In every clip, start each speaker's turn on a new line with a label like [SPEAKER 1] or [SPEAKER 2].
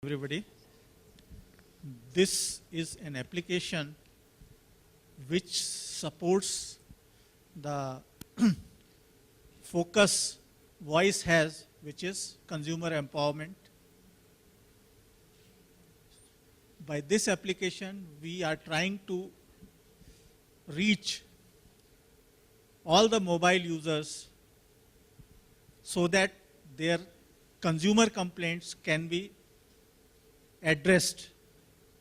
[SPEAKER 1] Everybody, this is an application which supports the focus voice has, which is consumer empowerment. By this application, we are trying to reach all the mobile users so that their consumer complaints can be addressed.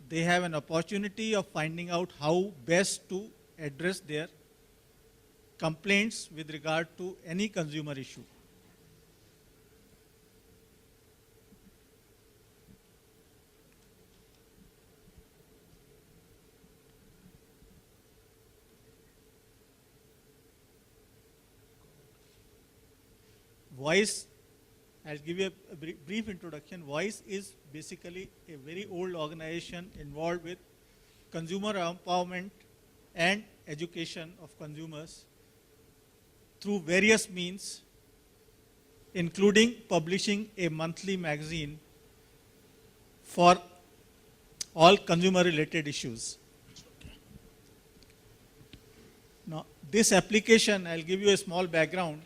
[SPEAKER 1] They have an opportunity of finding out how best to address their complaints with regard to any consumer issue. Voice, I'll give you a brief introduction. Voice is basically a very old organization involved with consumer empowerment and education of consumers through various means, including publishing a monthly magazine for all consumer related issues. Now, this application, I'll give you a small background.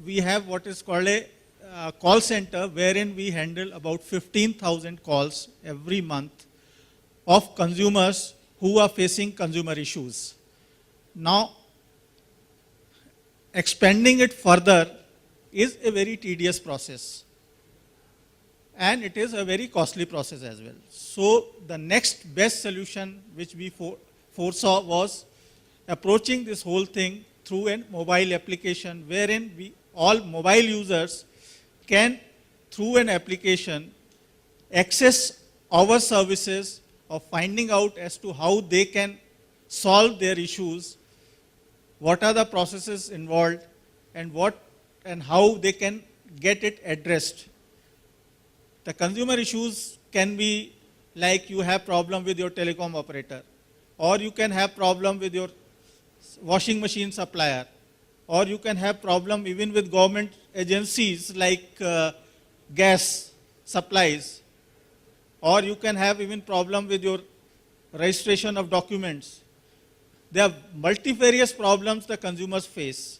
[SPEAKER 1] We have what is called a call center wherein we handle about 15,000 calls every month of consumers who are facing consumer issues. Now, expanding it further is a very tedious process and it is a very costly process as well. So, the next best solution which we foresaw was approaching this whole thing through a mobile application wherein all mobile users can, through an application, access our services of finding out as to how they can solve their issues, what are the processes involved, and how they can get it addressed. The consumer issues can be like you have problem with your telecom operator, or you can have problem with your washing machine supplier, or you can have problem even with government agencies like gas supplies, or you can have even problem with your registration of documents. There are multifarious problems the consumers face,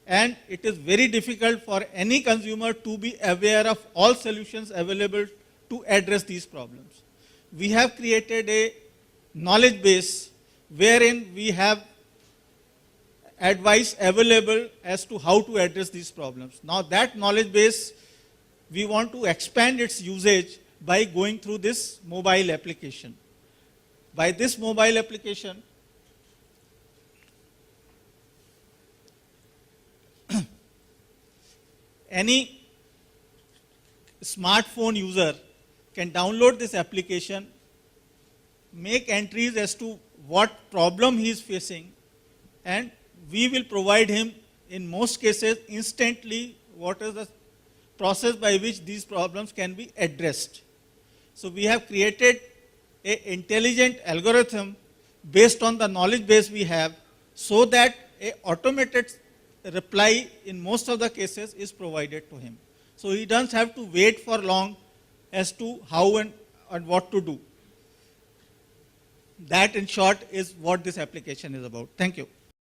[SPEAKER 1] and it is very difficult for any consumer to be aware of all solutions available to address these problems. We have created a knowledge base wherein we have advice available as to how to address these problems. Now that knowledge base, we want to expand its usage by going through this mobile application. By this mobile application, any smartphone user can download this application, make entries as to what problem he is facing, and we will provide him, in most cases, instantly what is the process by which these problems can be addressed. So we have created an intelligent algorithm based on the knowledge base we have, so that an automated reply in most of the cases is provided to him. So he doesn't have to wait for long as to how and what to do. That, in short, is what this application is about. Thank you.